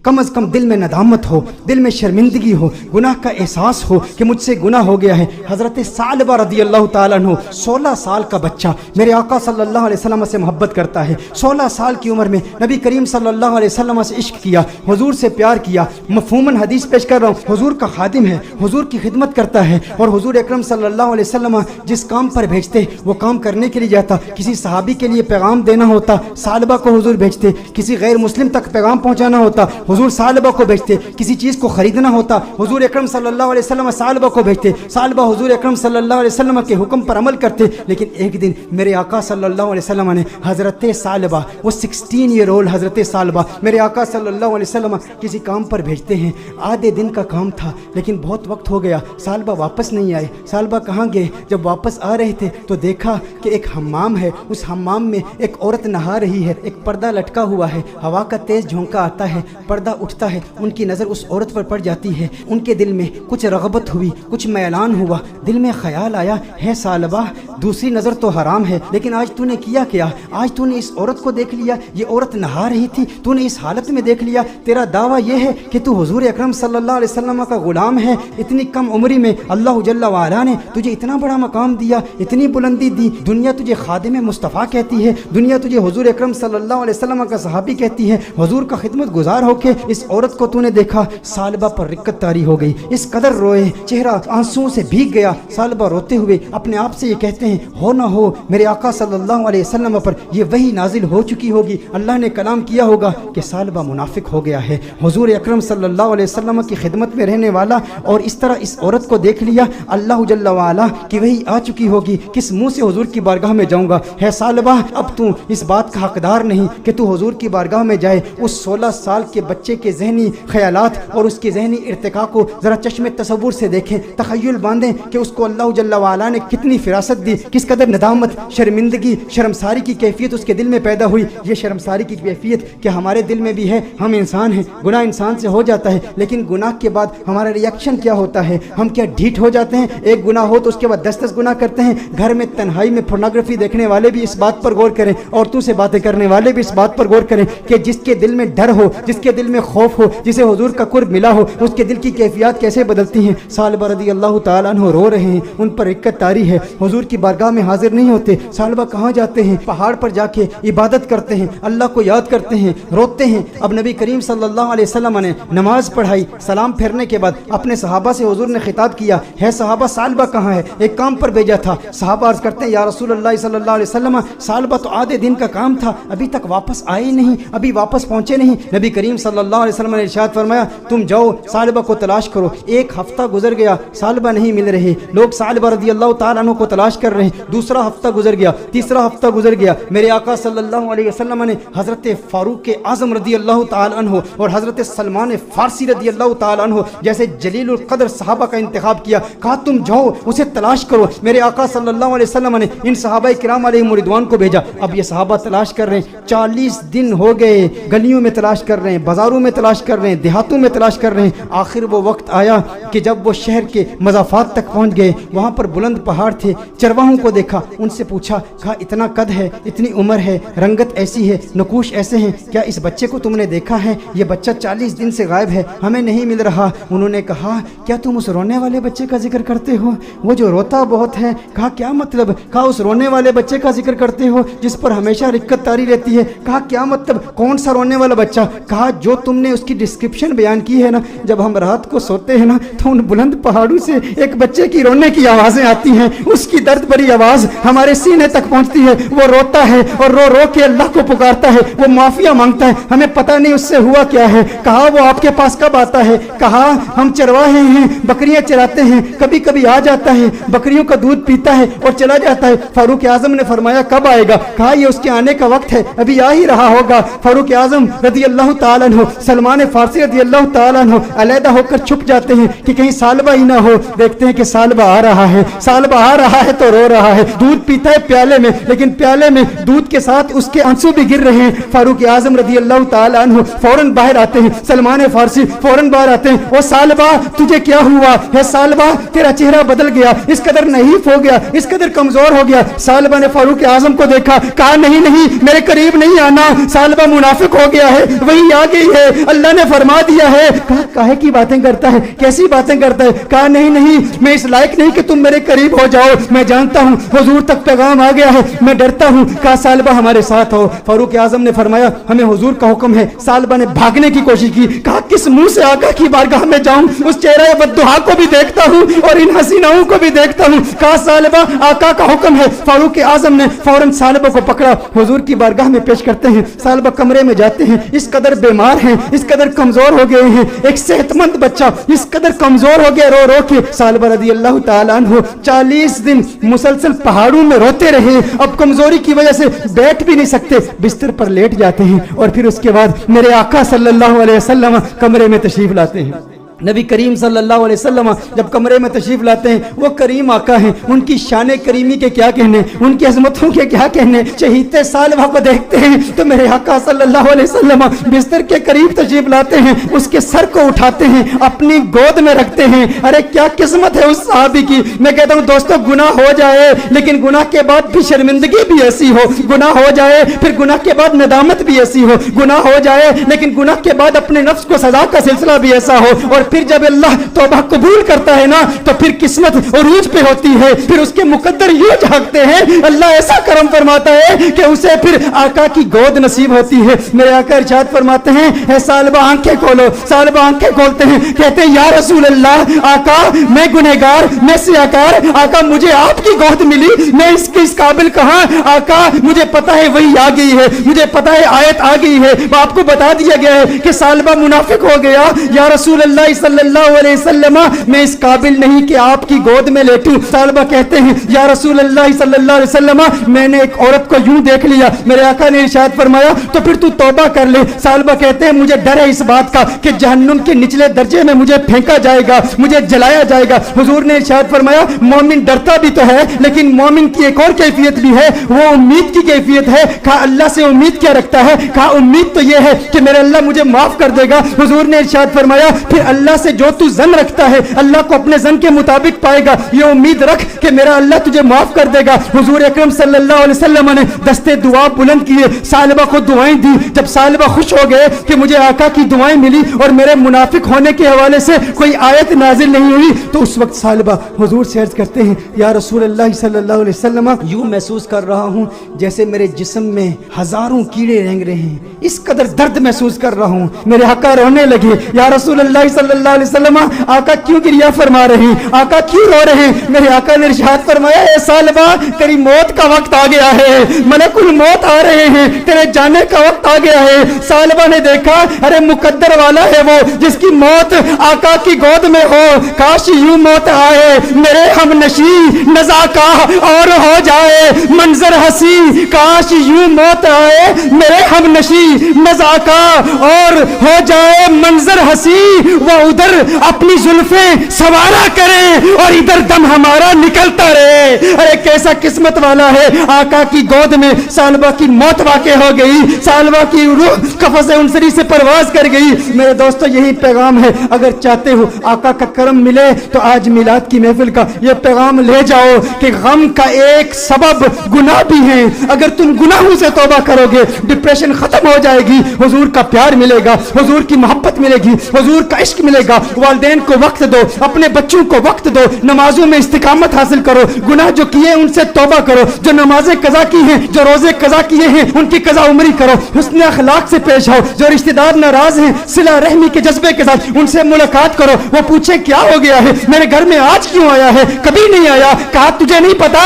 कम अज़ कम दिल में नदामत हो, दिल में शर्मिंदगी हो, गुनाह का एहसास हो कि मुझसे गुनाह हो गया है। हज़रत सालबा रदी अल्लाह ताला अन्हु 16 साल का बच्चा मेरे आका सल्लल्लाहु अलैहि वसल्लम से मोहब्बत करता है। 16 साल की उम्र में नबी करीम सल्लल्लाहु अलैहि वसल्लम से इश्क किया, हुजूर से प्यार किया। मफ़हूमन हदीस पेश कर रहा हूँ, हुजूर का खादिम है, हुजूर की खिदमत करता है और हुजूर अकरम सल्लल्लाहु अलैहि वसल्लम जिस काम पर भेजते वो काम करने के लिए जाता। किसी सहाबी के लिए पैगाम देना होता, सालबा को हुजूर भेजते। किसी गैर मुस्लिम तक पैगाम पहुँचाना होता, हुजूर सालबा को भेजते। किसी चीज़ को ख़रीदना होता, हुजूर अकरम सल्लल्लाहु अलैहि वसल्लम सालबा को भेजते। सालबा हुजूर अकरम सल्लल्लाहु अलैहि वसल्लम के हुक्म पर अमल करते। लेकिन एक दिन मेरे आका सल्लल्लाहु अलैहि वसल्लम ने हज़रत सालबा, वो 16 ईयर ओल्ड हज़रत सालबा मेरे आका सल्लल्लाहु अलैहि वसल्लम किसी काम पर भेजते हैं। आधे दिन का काम था लेकिन बहुत वक्त हो गया, सालबा वापस नहीं आए। सालबा कहाँ गए? जब वापस आ रहे थे तो देखा कि एक हम्माम है, उस हम्माम में एक औरत नहा रही है, एक पर्दा लटका हुआ है, हवा का तेज़ झोंका आता है, पर्दा उठता है, उनकी नज़र उस औरत पर पड़ जाती है। उनके दिल में कुछ रग़बत हुई, कुछ मैलान हुआ, दिल में ख्याल आया, है सालबा दूसरी नज़र तो हराम है लेकिन आज तूने किया क्या? आज तूने इस औरत को देख लिया, ये औरत नहा रही थी, तूने इस हालत में देख लिया। तेरा दावा ये है कि तू हुजूर अकरम सल्लल्लाहु अलैहि वसल्लम का ग़ुलाम है। इतनी कम उम्री में अल्लाह जल्ला व अला ने तुझे इतना बड़ा मकाम दिया, इतनी बुलंदी दी। दुनिया तुझे खादिम मुस्तफ़ा कहती है, दुनिया तुझे हुजूर अकरम सल्लल्लाहु अलैहि वसल्लम का सहाबी कहती है। हुजूर का खिदमत गुजार होके इस औरत को तूने देखा। सालबा पर रिक्कत तारी हो गई, इस कदर रोए, चेहरा आंसुओं से भीग गया। सालबा रोते हुए अपने आप से ये कहते हैं, हो ना हो मेरे आका सल्लल्लाहु अलैहि वसल्लम पर ये वही नाजिल हो चुकी होगी, अल्लाह ने कलाम किया होगा कि सालबा मुनाफिक हो गया है, हुजूर अकरम सल्लल्लाहु अलैहि वसल्लम की खिदमत में रहने वाला, और इस तरह इस औरत को देख लिया, अल्लाह जल्ला वाला की वही आ चुकी होगी, किस मुंह से हुजूर की बारगाह में जाऊंगा। है सालबा अब तू इस बात का हकदार नहीं कि तू हुजूर की बारगाह में जाए। उस 16 साल के बच्चे के जहनी ख्यालात और उसके जहनी इर्तिका को जरा चश्मे तसव्वुर से देखें, तखय्युल बांधें कि उसको अल्लाह जल्ला वाला ने कितनी फिरासत दी, किस कदर नदामत, शर्मिंदगी, शर्मसारी की कैफियत उसके दिल में पैदा हुई। ये शर्मसारी की कैफियत कि हमारे दिल में भी है, हम इंसान हैं, गुनाह इंसान से हो जाता है, लेकिन गुनाह के बाद हमारा रिएक्शन क्या होता है? हम क्या ढीठ हो जाते हैं? एक गुनाह हो तो उसके बाद 10-10 गुनाह करते हैं। घर में तन्हाई में पोर्नोग्राफी देखने वाले भी इस बात पर गौर करें, औरतों से बातें करने वाले भी इस बात पर गौर करें कि जिसके दिल में डर हो, जिसके दिल में खौफ हो, जिसे हुजूर का कुर्ब मिला हो, उसके दिल की कैफियत कैसे बदलती हैं। सालबा रदी अल्लाह ताला अन्हु रो रहे हैं, उन पर रिक्कत तारी है, हुजूर की बारगाह में हाजिर नहीं होते। सालबा कहाँ जाते हैं? पहाड़ पर जाके इबादत करते हैं, अल्लाह को याद करते हैं, रोते हैं। अब नबी करीम सल्लल्लाहु अलैहि वसल्लम ने नमाज पढ़ाई, सलाम फेरने के बाद अपने सहाबा से हुजूर ने खिताब किया, है सहाबा सालबा कहाँ है? एक काम पर भेजा था। सहाबा अर्ज करते हैं, या रसूलल्लाह सल्लल्लाहु अलैहि वसल्लम, सालबा तो आधे दिन का काम था, अभी तक वापस आए नहीं, अभी वापस पहुंचे नहीं। नबी करीम सल्लल्लाहु अलैहि वसल्लम ने इरशाद फरमाया, तुम जाओ सालबा को तलाश करो। एक हफ्ता गुजर गया, सालबा नहीं मिल रहे, लोग सालबा रदी अल्लाह ताला अन्हु को तलाश कर रहे हैं। दूसरा हफ्ता गुजर गया, तीसरा हफ्ता गुजर गया। मेरे आका सल्लल्लाहु अलैहि वसल्लम ने हजरत फारूक आजम रदी अल्लाह ताला अन्हु और हजरत सलमान फारसी रदी अल्लाह ताला अन्हु जैसे जलीलुल कदर सहाबा का इंतखाब किया, कहा तुम जाओ उसे तलाश करो। मेरे आका सल्लल्लाहु अलैहि वसल्लम ने इन सहाबा किराम अलैहिम रिदवान को भेजा। अब ये सहाबा तलाश कर रहे हैं, 40 दिन हो गए, गलियों में तलाश कर रहे हैं, बाजारों में तलाश कर रहे हैं, देहातों में तलाश कर रहे हैं। आखिर वो वक्त आया कि जब वो शहर के मज़ाफात तक पहुंच गए, वहाँ पर बुलंद पहाड़ थे। चरवाहों को देखा, उनसे पूछा, कहा इतना कद है, इतनी उम्र है, रंगत ऐसी है, नकूश ऐसे हैं, क्या इस बच्चे को तुमने देखा है? ये बच्चा 40 दिन से गायब है, हमें नहीं मिल रहा। उन्होंने कहा, क्या तुम उस रोने वाले बच्चे का जिक्र करते हो, वो जो रोता बहुत है? कहा क्या मतलब? कहा उस रोने वाले बच्चे का जिक्र करते हो जिस पर हमेशा रिक्कत तारी रहती है? कहा क्या मतलब, कौन सा रोने वाला बच्चा? कहा जो तुमने उसकी डिस्क्रिप्शन बयान की है ना, जब हम रात को सोते हैं ना तो उन बुलंद पहाड़ों से एक बच्चे की रोने की आवाज़ें आती हैं, उसकी दर्द भरी आवाज़ हमारे सीने तक पहुंचती है, वो रोता है और रो रो के अल्लाह को पुकारता है, वो माफिया मांगता है, हमें पता नहीं उससे हुआ क्या है। कहा वो आपके पास कब आता है? कहा हम चरवाहे हैं, बकरियां चराते हैं, कभी कभी आ जाता है, बकरियों का दूध पीता है और चला जाता है। फारूक आजम ने फरमाया कब आएगा? कहा ये उसके आने का वक्त है, अभी आ ही रहा होगा। फारूक आजम रदी अल्लाह ताला अन्हु, सलमान फारसी रदी अल्लाह ताला अन्हु अलहदा होकर छुप जाते हैं कि कहीं सालबा ही ना हो। देखते हैं कि सालबा आ रहा है, सालबा आ रहा है तो रो رو رہا ہے, دودھ پیتا ہے پیالے میں, لیکن پیالے میں دودھ کے ساتھ اس کے آنسو بھی گر رہے ہیں. فاروق اعظم رضی اللہ تعالی عنہ فوراً باہر آتے ہیں, سلمان فارسی فوراً باہر آتے ہیں. او سالبہ تجھے کیا ہوا ہے؟ سالبہ تیرا چہرہ بدل گیا, اس قدر نحیف ہو گیا, اس قدر کمزور ہو گیا. سالبہ نے فاروق اعظم کو دیکھا, کہا نہیں نہیں میرے قریب نہیں آنا, سالبہ منافق ہو گیا ہے, وہی آ گئی ہے, اللہ نے فرما دیا ہے. کہا کاہے کی باتیں کرتا ہے, کیسی باتیں کرتا ہے؟ کہا نہیں نہیں میں اس لائق نہیں کہ تم میرے قریب ہو جاؤ, میں جانتا ہوں حضور تک پیغام آ گیا ہے, میں ڈرتا ہوں. کہا سالبہ ہمارے ساتھ ہو. فاروق اعظم نے فرمایا ہمیں حضور کا حکم ہے. سالبہ نے بھاگنے کی کوشش کی, کہا کس منہ سے آقا کی بارگاہ میں جاؤں, اس چہرہ بددعا کو بھی دیکھتا ہوں اور ان حسیناؤں کو بھی دیکھتا ہوں. کہا سالبہ آقا کا حکم ہے. فاروق اعظم نے فوراً سالبہ کو پکڑا, حضور کی بارگاہ میں پیش کرتے ہیں. سالبہ کمرے میں جاتے ہیں, اس قدر بیمار ہیں, اس قدر کمزور ہو گئے ہیں, ایک صحت مند بچہ اس قدر کمزور ہو گیا رو رو کے. سالبہ رضی اللہ تعالیٰ عنہ 40 دن مسلسل پہاڑوں میں روتے رہے, اب کمزوری کی وجہ سے بیٹھ بھی نہیں سکتے, بستر پر لیٹ جاتے ہیں. اور پھر اس کے بعد میرے آقا صلی اللہ علیہ وسلم کمرے میں تشریف لاتے ہیں. نبی کریم صلی اللہ علیہ وسلم جب کمرے میں تشریف لاتے ہیں, وہ کریم آقا ہیں, ان کی شان کریمی کے کیا کہنے, ان کی عظمتوں کے کیا کہنے. چہیتے سالبہ کو دیکھتے ہیں تو میرے آقا صلی اللہ علیہ وسلم بستر کے قریب تشریف لاتے ہیں, اس کے سر کو اٹھاتے ہیں, اپنی گود میں رکھتے ہیں. ارے کیا قسمت ہے اس صحابی کی. میں کہتا ہوں دوستو, گناہ ہو جائے لیکن گناہ کے بعد بھی شرمندگی بھی ایسی ہو, گناہ ہو جائے پھر گناہ کے بعد ندامت بھی ایسی ہو, گناہ ہو جائے لیکن گناہ کے بعد اپنے نفس کو سزا کا سلسلہ بھی ایسا ہو, اور پھر جب اللہ توبہ قبول کرتا ہے نا تو پھر قسمت عروج پہ ہوتی ہے, پھر اس کے مقدر یوں جھانکتے ہیں, اللہ ایسا کرم فرماتا ہے کہ اسے پھر آقا کی گود نصیب ہوتی ہے. میرے آقا ارشاد فرماتے ہیں اے سالبہ آنکھیں کھولو. سالبہ آنکھیں کھولتے ہیں, کہتے ہیں یا رسول اللہ, آقا میں گنہگار, میں سیاکار, آقا مجھے آپ کی گود ملی, میں اس قابل کہاں, آقا مجھے پتا ہے وہی آ گئی ہے, مجھے پتا ہے آیت آ گئی ہے, آپ کو بتا دیا گیا ہے کہ سالبہ منافق ہو گیا. یا رسول اللہ صلی اللہ علیہ وسلم میں اس قابل نہیں کہ آپ کی گود میں لیٹوں. سالبہ کہتے ہیں یا رسول اللہ صلی اللہ علیہ وسلم میں نے ایک عورت کو یوں دیکھ لیا, میرے آقا نے ارشاد فرمایا تو پھر تو توبہ کر لے. سالبہ کہتے ہیں مجھے ڈر ہے اس بات کا کہ جہنم کے نچلے درجے میں مجھے پھینکا جائے گا, مجھے جلایا جائے گا. حضور نے ارشاد فرمایا مومن ڈرتا بھی تو ہے لیکن مومن کی ایک اور کیفیت بھی ہے, وہ امید کی کیفیت ہے. کہا اللہ سے امید کیا رکھتا ہے؟ کہا امید تو یہ ہے کہ میرے اللہ مجھے معاف کر دے گا. حضور نے ارشاد فرمایا پھر اللہ سے جو تو زن رکھتا ہے اللہ کو اپنے زن کے مطابق پائے گا, یہ امید رکھ کہ میرا اللہ تجھے معاف کر دے گا. حضور اکرم صلی اللہ علیہ وسلم نے دستے دعا بلند کیے, سالبہ کو دعائیں دی. جب سالبہ خوش ہو گئے کہ مجھے آقا کی دعائیں ملی اور میرے منافق ہونے کے حوالے سے کوئی آیت نازل نہیں ہوئی, تو اس وقت سالبہ حضور سے عرض کرتے ہیں یا رسول اللہ صلی اللہ علیہ وسلم یوں محسوس کر رہا ہوں جیسے میرے جسم میں ہزاروں کیڑے رینگ رہے ہیں, اس قدر درد محسوس کر رہا ہوں. میرے آقا رونے لگے, یا رسول اللہ صلی اللہ علیہ وسلم آقا کیوں گریہ فرما رہے ہیں, آقا کیوں رو رہے ہیں؟ میرے آقا نے ارشاد فرمایا اے سالبہ تیری موت کا وقت آ گیا ہے, ملک الموت آ رہے ہیں, تیرے جانے کا وقت آ گیا ہے. سالبہ نے دیکھا ارے مقدر والا ہے وہ جس کی موت آقا کی گود میں ہو, کاش یوں موت آئے میرے ہم نشی نزاکا اور ہو جائے منظر ہنسی, کاش یوں موت آئے میرے ہم نشی نزاکا اور ہو جائے منظر ہنسی. وہ ادھر اپنی زلفیں سوارا کرے اور ادھر دم ہمارا نکلتا رہے. ارے کیسا قسمت والا ہے, آقا کی گود میں سالبہ کی موت واقع ہو گئی, سالبہ کی روح قفس انصری سے پرواز کر گئی. میرے دوستو یہی پیغام ہے, اگر چاہتے ہو آقا کا کرم ملے تو آج میلاد کی محفل کا یہ پیغام لے جاؤ کہ غم کا ایک سبب گناہ بھی ہے. اگر تم گناہوں سے توبہ کرو گے ڈپریشن ختم ہو جائے گی, حضور کا پیار ملے گا, حضور کی محبت ملے گی, حضور کا عشق ملے گا. والدین کو وقت دو, اپنے بچوں کو وقت دو, نمازوں میں استقامت حاصل کرو, گناہ جو کیے ان سے توبہ کرو, جو نمازیں قضا کی ہیں, جو روزے قضا کیے ہیں ان کی قضا عمری کرو, حسن اخلاق سے پیش آؤ. جو رشتہ دار ناراض ہیں صلہ رحمی کے جذبے کے ساتھ ان سے ملاقات کرو, وہ پوچھے کیا ہو گیا ہے, میرے گھر میں آج کیوں آیا ہے, کبھی نہیں آیا, کہا تجھے نہیں پتا